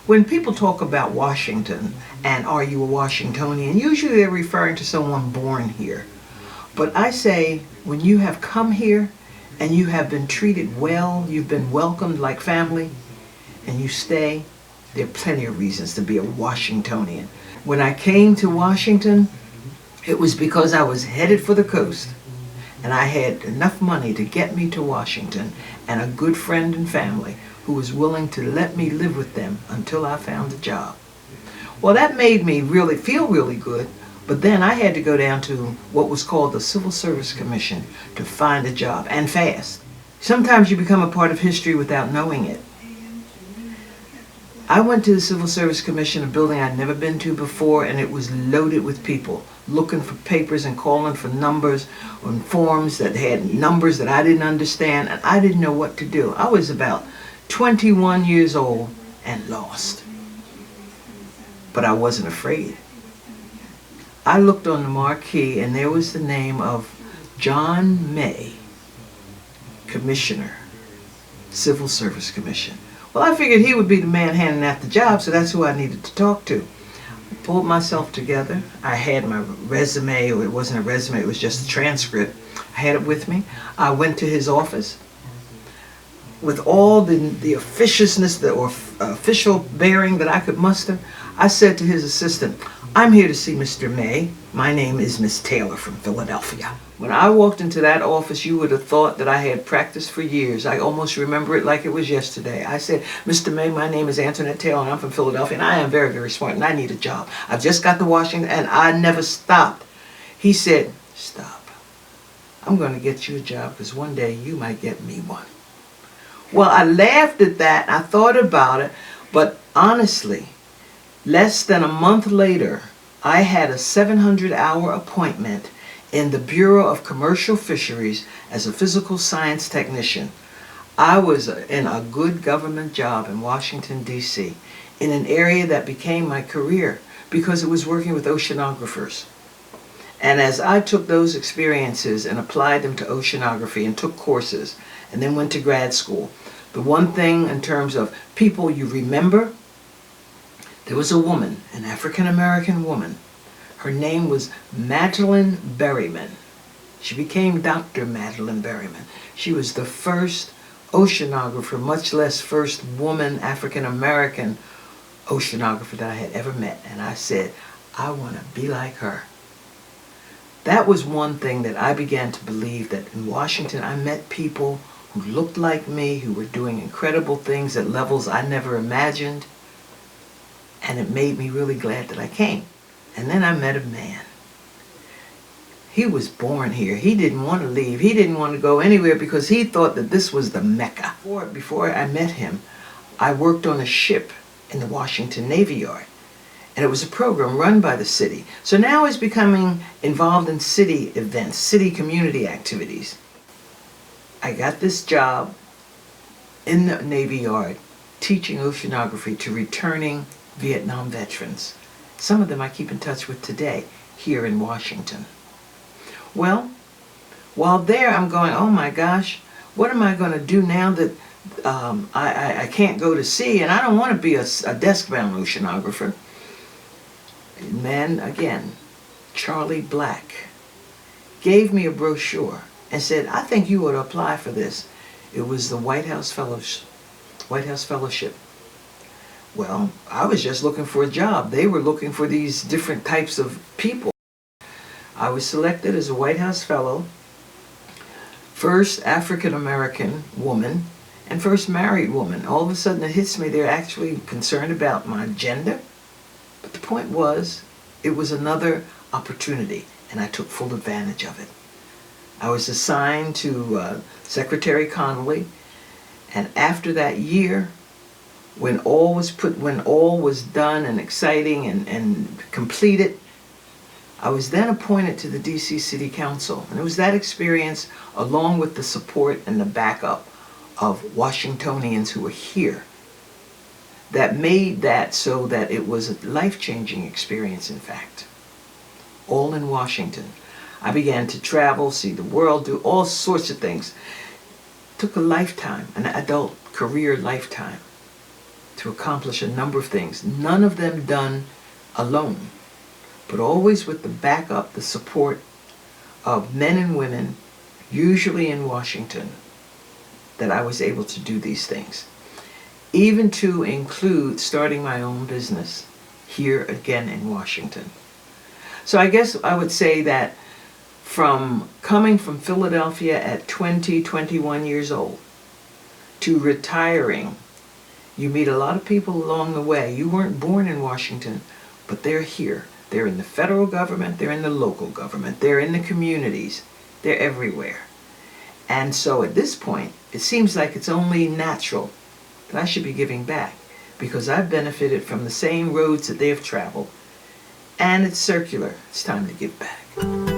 When people talk about Washington and are you a Washingtonian, usually they're referring to someone born here. But I say when you have come here and you have been treated well, you've been welcomed like family, and you stay, there are plenty of reasons to be a Washingtonian. When I came to Washington, it was because I was headed for the coast and I had enough money to get me to Washington and a good friend and family who was willing to let me live with them until I found a job. Well, that made me really feel really good, but then I had to go down to what was called the Civil Service Commission to find a job, and fast. Sometimes you become a part of history without knowing it. I went to the Civil Service Commission, a building I'd never been to before, and it was loaded with people looking for papers and calling for numbers on forms that had numbers that I didn't understand, and I didn't know what to do. I was about 21 years old and lost. But I wasn't afraid. I looked on the marquee and there was the name of John May, Commissioner, Civil Service Commission. Well, I figured he would be the man handing out the job, so that's who I needed to talk to. I pulled myself together. I had my resume, or it wasn't a resume, it was just a transcript. I had it with me. I went to his office. With all the officiousness or official bearing that I could muster, I said to his assistant, "I'm here to see Mr. May. My name is Miss Taylor from Philadelphia." When I walked into that office, you would have thought that I had practiced for years. I almost remember it like it was yesterday. I said, "Mr. May, my name is Antoinette Taylor, and I'm from Philadelphia, and I am very, very smart, and I need a job. I've just got to Washington, and I never stopped." He said, "Stop. I'm going to get you a job because one day you might get me one." Well, I laughed at that. I thought about it. But honestly, less than a month later, I had a 700-hour appointment in the Bureau of Commercial Fisheries as a physical science technician. I was in a good government job in Washington, D.C., in an area that became my career because it was working with oceanographers. And as I took those experiences and applied them to oceanography and took courses and then went to grad school, the one thing in terms of people you remember, there was a woman, an African-American woman. Her name was Madeline Berryman. She became Dr. Madeline Berryman. She was the first oceanographer, much less first woman African-American oceanographer that I had ever met. And I said, I want to be like her. That was one thing that I began to believe, that in Washington I met people who looked like me, who were doing incredible things at levels I never imagined. And it made me really glad that I came. And then I met a man. He was born here. He didn't want to leave. He didn't want to go anywhere because he thought that this was the Mecca. Before I met him, I worked on a ship in the Washington Navy Yard. And it was a program run by the city. So now he's becoming involved in city events, city community activities. I got this job in the Navy Yard teaching oceanography to returning Vietnam veterans. Some of them I keep in touch with today here in Washington. Well, while there I'm going, oh my gosh, what am I going to do now that I can't go to sea, and I don't want to be a desk-bound oceanographer. And then again, Charlie Black gave me a brochure and said, I think you ought to apply for this. It was the White House Fellowship. Well, I was just looking for a job. They were looking for these different types of people. I was selected as a White House Fellow, first African-American woman, and first married woman. All of a sudden it hits me, they're actually concerned about my gender. But the point was, it was another opportunity, and I took full advantage of it. I was assigned to Secretary Connolly, and after that year, when all was done and exciting and completed, I was then appointed to the D.C. City Council. And it was that experience, along with the support and the backup of Washingtonians who were here, that made that so that it was a life-changing experience, in fact. All in Washington. I began to travel, see the world, do all sorts of things. It took a lifetime, an adult career lifetime, to accomplish a number of things, none of them done alone, but always with the backup, the support of men and women, usually in Washington, that I was able to do these things. Even to include starting my own business here again in Washington. So I guess I would say that from coming from Philadelphia at 21 years old to retiring, you meet a lot of people along the way. You weren't born in Washington, but they're here. They're in the federal government, they're in the local government, they're in the communities, they're everywhere. And so at this point, it seems like it's only natural that I should be giving back, because I've benefited from the same roads that they have traveled. And it's circular. It's time to give back.